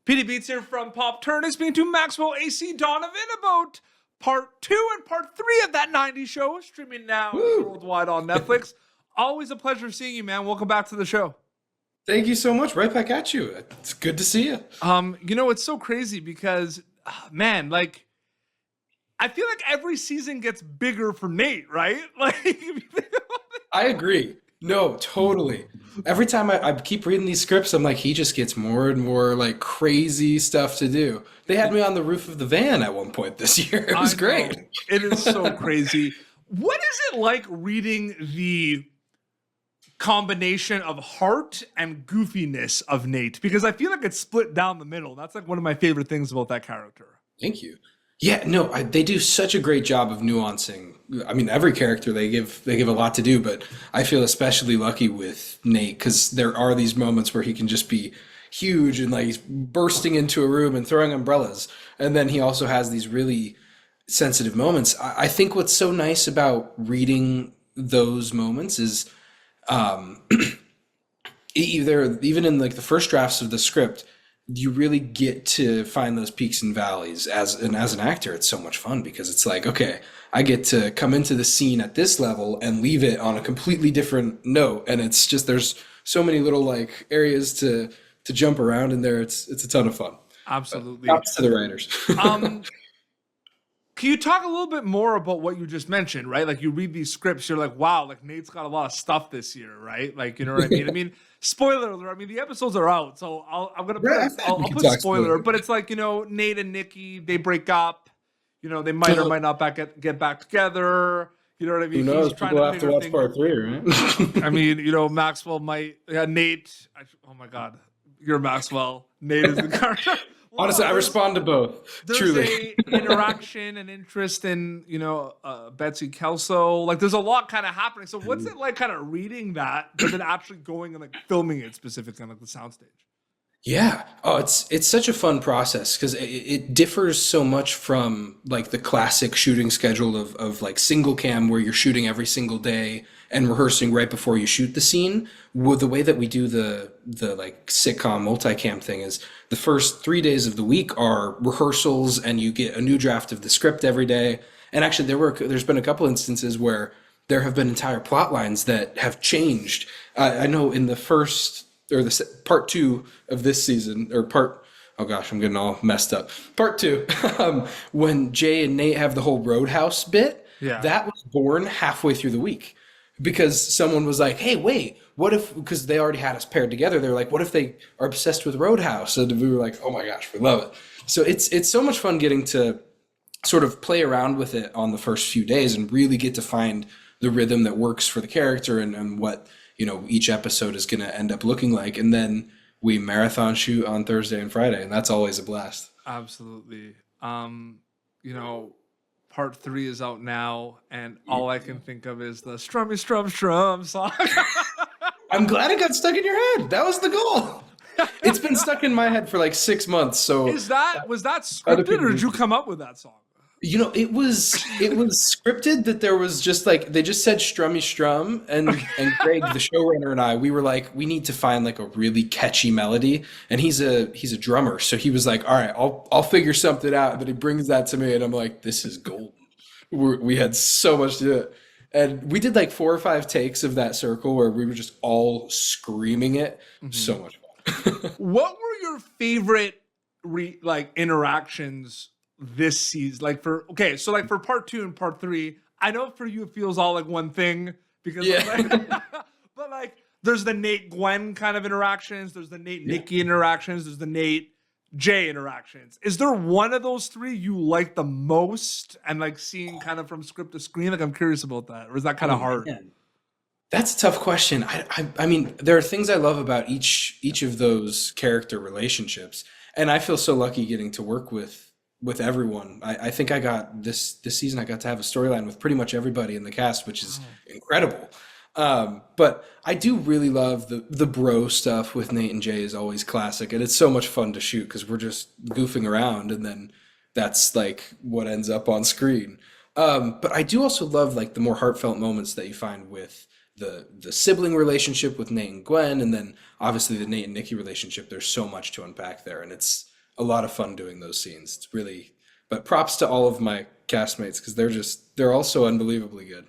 PD Beats here from Pop Turn, speaking to Maxwell Acee Donovan about part 2 and part 3 of that 90s show, streaming now worldwide on Netflix. Always a pleasure seeing you, man. Welcome back to the show. Thank you so much. Right back at you. It's good to see you. You know, it's so crazy because, man, like, I feel like every season gets bigger for Nate, right? Like, I agree. No, totally. Every time I keep reading these scripts, I'm like, he just gets more and more like crazy stuff to do. They had me on the roof of the van at one point this year. It was great. It is so crazy. What is it like reading the combination of heart and goofiness of Nate? Because I feel like it's split down the middle. That's like one of my favorite things about that character. Thank you. Yeah, no, they do such a great job of nuancing. I mean, every character they give a lot to do, but I feel especially lucky with Nate because there are these moments where he can just be huge and like he's bursting into a room and throwing umbrellas, and then he also has these really sensitive moments. I think what's so nice about reading those moments is even in like the first drafts of the script, you really get to find those peaks and valleys as an actor. It's so much fun because it's like, okay, I get to come into the scene at this level and leave it on a completely different note. And it's just, there's so many little like areas to jump around in there. It's a ton of fun. Absolutely. Props to the writers. Can you talk a little bit more about what you just mentioned, right? Like you read these scripts, you're like, wow, like Nate's got a lot of stuff this year, right? Like, you know what I mean? I mean, spoiler alert. I mean, the episodes are out, so I'll put spoiler. But it's like, you know, Nate and Nikki, they break up. You know, they might or might not get back together. You know what I mean? Who knows? People have to watch part 3, right? I mean, you know, Maxwell might. Yeah, Nate. Oh my God, you're Maxwell. Nate is the character. Well, honestly, I respond to both. There's truly a interaction and interest in, you know, Betsy Kelso. Like, there's a lot kind of happening. So, what's it like, kind of reading that, but then actually going and like filming it specifically on like the soundstage? Yeah. Oh, it's such a fun process because it differs so much from like the classic shooting schedule of like single cam where you're shooting every single day and rehearsing right before you shoot the scene. With the way that we do the like sitcom multicam thing is the first 3 days of the week are rehearsals and you get a new draft of the script every day. And actually there's been a couple instances where there have been entire plot lines that have changed. I know in the first or the part 2 of this season oh gosh, I'm getting all messed up. Part 2, when Jay and Nate have the whole Roadhouse bit, that was born halfway through the week because someone was like, hey, wait, what if, because they already had us paired together, they're like, what if they are obsessed with Roadhouse? And we were like, oh my gosh, we love it. So it's so much fun getting to sort of play around with it on the first few days and really get to find the rhythm that works for the character and what, you know, each episode is going to end up looking like. And then we marathon shoot on Thursday and Friday, and that's always a blast. Absolutely. You know, part 3 is out now, and all I can think of is the strummy strum strum song. I'm glad it got stuck in your head. That was the goal. It's been stuck in my head for like 6 months. So was that scripted, or did you come up with that song? You know, it was scripted that there was just like, they just said strummy strum and Greg, the showrunner, and we were like, we need to find like a really catchy melody. And he's a drummer. So he was like, all right, I'll figure something out. And then he brings that to me and I'm like, this is golden. We had so much to do it. And we did like 4 or 5 takes of that circle where we were just all screaming it. Mm-hmm. So much fun. What were your favorite interactions this season? Like for part 2 and part 3, I know for you it feels all like one thing because but like there's the Nate Gwen kind of interactions, there's the Nate Nikki interactions, there's the Nate Jay interactions. Is there one of those 3 you like the most and like seeing kind of from script to screen? Like I'm curious about that, or is that kind of hard? Man. That's a tough question. I mean, there are things I love about each of those character relationships, and I feel so lucky getting to work with everyone. I think I got this season, I got to have a storyline with pretty much everybody in the cast, which is incredible. But I do really love the bro stuff with Nate and Jay is always classic. And it's so much fun to shoot because we're just goofing around and then that's like what ends up on screen. But I do also love like the more heartfelt moments that you find with the sibling relationship with Nate and Gwen. And then obviously the Nate and Nikki relationship. There's so much to unpack there. And it's a lot of fun doing those scenes. It's really, but props to all of my castmates because they're all so unbelievably good.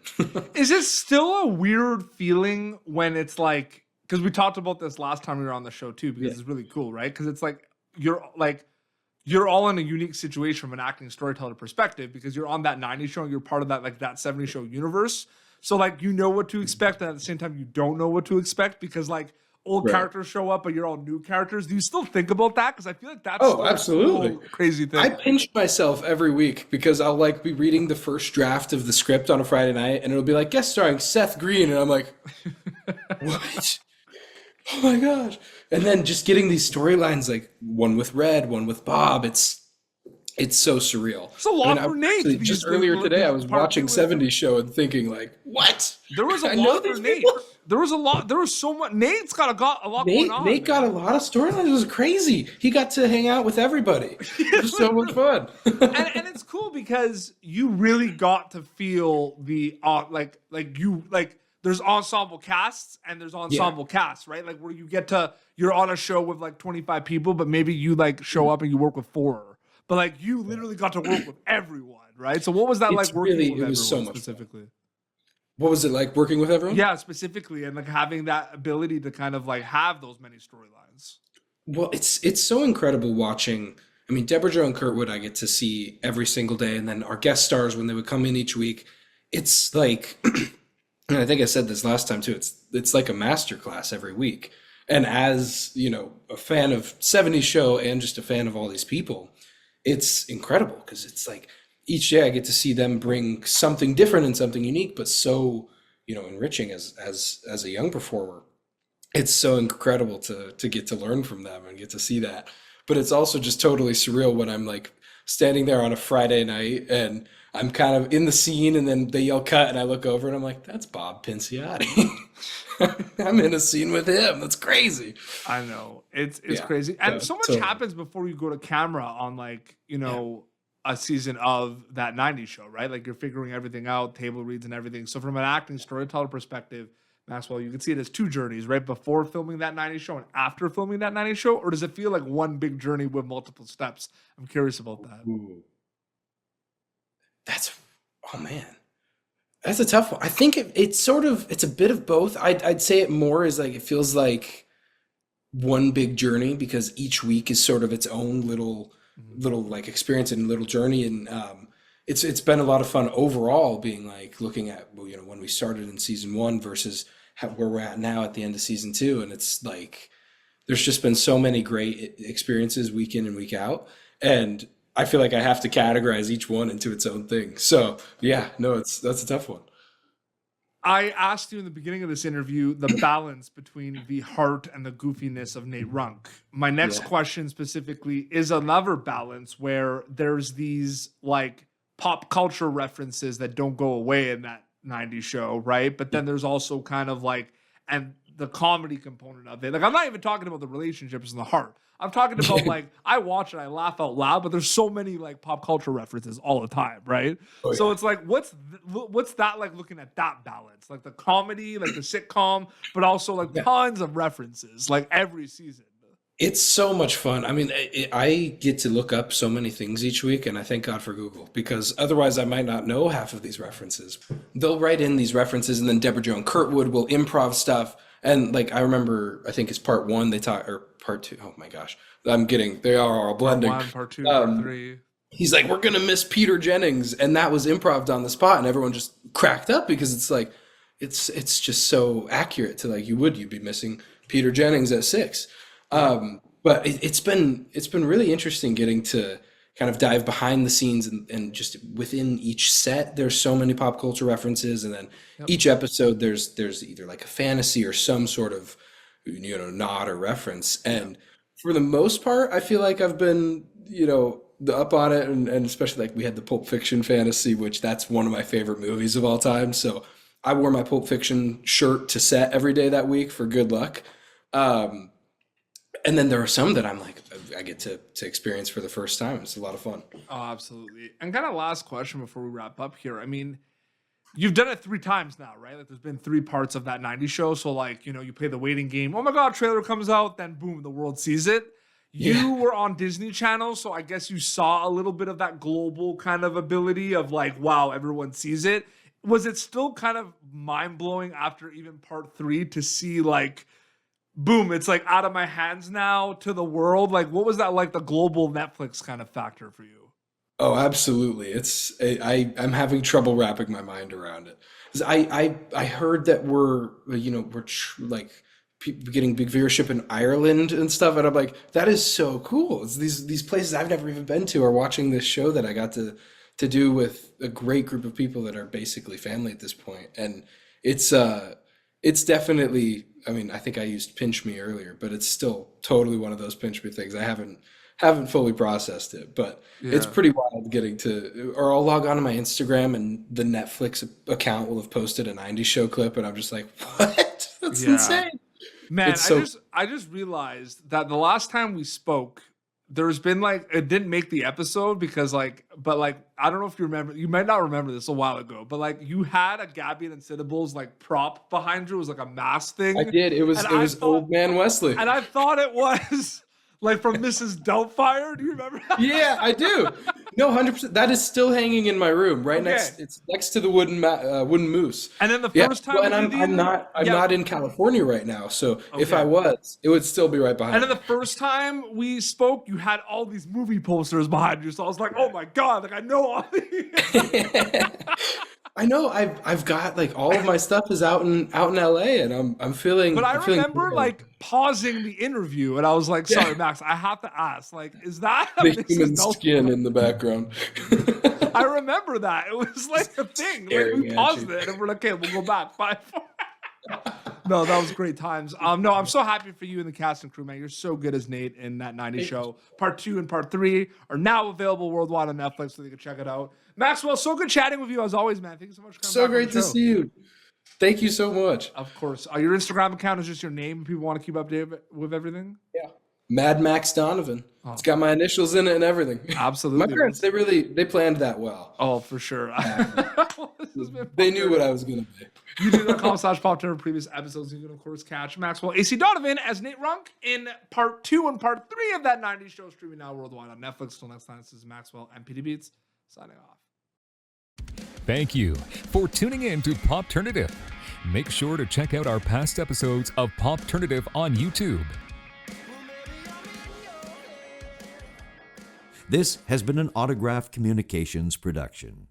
Is it still a weird feeling when it's like, because we talked about this last time we were on the show too, because it's really cool, right? Because it's like you're all in a unique situation from an acting storyteller perspective because you're on that 90s show and you're part of that like that 70s show universe. So like you know what to expect, and at the same time you don't know what to expect because like old characters show up, but you're all new characters. Do you still think about that? Because I feel like that's absolutely a cool, crazy thing. I pinch myself every week because I'll like be reading the first draft of the script on a Friday night, and it'll be like guest starring Seth Green, and I'm like, what? Oh my gosh! And then just getting these storylines, like one with Red, one with Bob. It's so surreal. It's a lot for Nate. Actually, just earlier today, I was watching 70s show and thinking, like, what? There was a lot for Nate. There was a lot. There was so much. Nate's got a lot going on. Nate got a lot of storylines. It was crazy. He got to hang out with everybody. It was so much fun. and it's cool because you really got to feel the there's ensemble casts and there's ensemble casts, right? Like where you're on a show with like 25 people, but maybe you like show up and you work with 4. But like you literally got to work with everyone, right? So what was that like working with everyone so much specifically? Fun. What was it like working with everyone? Yeah, specifically, and like having that ability to kind of like have those many storylines. Well, it's so incredible watching. I mean, Debra, Jo, and Kurtwood I get to see every single day, and then our guest stars when they would come in each week. It's like, and I think I said this last time too. It's like a masterclass every week. And as you know, a fan of 70s show and just a fan of all these people, it's incredible because it's like each day I get to see them bring something different and something unique, but so, enriching as a young performer. It's so incredible to get to learn from them and get to see that. But it's also just totally surreal when I'm like standing there on a Friday night and I'm kind of in the scene and then they yell cut and I look over and I'm like, that's Bob Pinciotti. I'm in a scene with him. That's crazy. I know. It's crazy. And so much happens before you go to camera on like, a season of that 90s show, right? Like you're figuring everything out, table reads and everything. So from an acting storyteller perspective, Maxwell, you can see it as 2 journeys, right? Before filming that 90s show and after filming that 90s show, or does it feel like one big journey with multiple steps? I'm curious about that. Ooh. Oh man, that's a tough one. I think it's a bit of both. I'd say it more is like, it feels like one big journey because each week is sort of its own little like experience and little journey. And it's been a lot of fun overall being like looking at, when we started in season 1 versus where we're at now at the end of season 2. And it's like, there's just been so many great experiences week in and week out. And I feel like I have to categorize each one into its own thing. So that's a tough one. I asked you in the beginning of this interview the balance between the heart and the goofiness of Nate Runk. My next question specifically is another balance where there's these like pop culture references that don't go away in that 90s show, right? But then there's also kind of like, and the comedy component of it. Like I'm not even talking about the relationships and the heart. I'm talking about like I watch it, I laugh out loud, but there's so many like pop culture references all the time, right? Oh, so it's like, what's that like looking at that balance? Like the comedy, like the sitcom, but also like tons of references, like every season. It's so much fun. I mean, I get to look up so many things each week, and I thank God for Google because otherwise I might not know half of these references. They'll write in these references, and then Debra, Jo, and Kurtwood will improv stuff. And like I remember, I think it's part 1 they talk, or part 2. Oh my gosh, they are all blending. Part 1, part 2, part 3. He's like, we're gonna miss Peter Jennings, and that was improv on the spot, and everyone just cracked up because it's like, it's just so accurate to like you'd be missing Peter Jennings at 6. But it's been really interesting getting to kind of dive behind the scenes and just within each set, there's so many pop culture references. And then each episode, there's either like a fantasy or some sort of, nod or reference. And for the most part, I feel like I've been, up on it. And especially like we had the Pulp Fiction fantasy, which that's one of my favorite movies of all time. So I wore my Pulp Fiction shirt to set every day that week for good luck. And then there are some that I'm like, I get to experience for the first time. It's a lot of fun. Oh, absolutely. And kind of last question before we wrap up here. I mean, you've done it 3 times now, right? Like there's been 3 parts of that 90s show. So like, you play the waiting game. Oh my God, trailer comes out. Then boom, the world sees it. You were on Disney Channel, so I guess you saw a little bit of that global kind of ability of like, wow, everyone sees it. Was it still kind of mind-blowing after even part 3 to see like, boom, it's like out of my hands now to the world? Like, what was that like, the global Netflix kind of factor for you? Oh, absolutely. I'm having trouble wrapping my mind around it. 'Cause I heard that getting big viewership in Ireland and stuff, and I'm like, that is so cool. It's these places I've never even been to are watching this show that I got to do with a great group of people that are basically family at this point. And it's definitely, I mean, I think I used pinch me earlier, but it's still totally one of those pinch me things. I haven't fully processed it, but it's pretty wild getting to, or I'll log on to my Instagram and the Netflix account will have posted a 90s show clip, and I'm just like, what? That's insane. Man, I just realized that the last time we spoke, there's been like, it didn't make the episode because like, but like, I don't know if you remember, you might not remember this a while ago, but like you had a Gabby and Citables like prop behind you. It was like a mask thing. I did. It was Old Man Wesley. And I thought it was like from Mrs. Doubtfire. Do you remember that? Yeah, I do. No, 100%. That is still hanging in my room, right next. It's next to the wooden moose. And then the first time, and I'm not in California right now, so if I was, it would still be right behind. And then the first time we spoke, you had all these movie posters behind you, so I was like, oh my god, like I know all these. I know. I've got like all of my stuff is out in LA, and I'm feeling. But I remember like pausing the interview, and I was like, "Sorry, Max, I have to ask. Like, is that the human skin in the background?" I remember that it was like a thing. Like, we paused it, and we're like, "Okay, we'll go back." 5, 4. No, that was great times. No, I'm so happy for you and the cast and crew, man. You're so good as Nate in that 90s show. Part 2 and Part 3 are now available worldwide on Netflix, so you can check it out. Maxwell, so good chatting with you as always, man. Thank you so much for coming. So great to see you. Thank you so much. Of course. Your Instagram account is just your name. People want to keep updated with everything. Yeah. Mad Max Donovan. Oh. It's got my initials in it and everything. Absolutely. My parents, they planned that well. Oh, for sure. They knew what I was going to be. YouTube.com/PopTurner previous episodes. You can, of course, catch Maxwell Acee Donovan as Nate Runk in Part 2 and Part 3 of that 90s show, streaming now worldwide on Netflix. Till next time, this is Maxwell and PD Beats signing off. Thank you for tuning in to Popternative. Make sure to check out our past episodes of Popternative on YouTube. This has been an Autograph Communications production.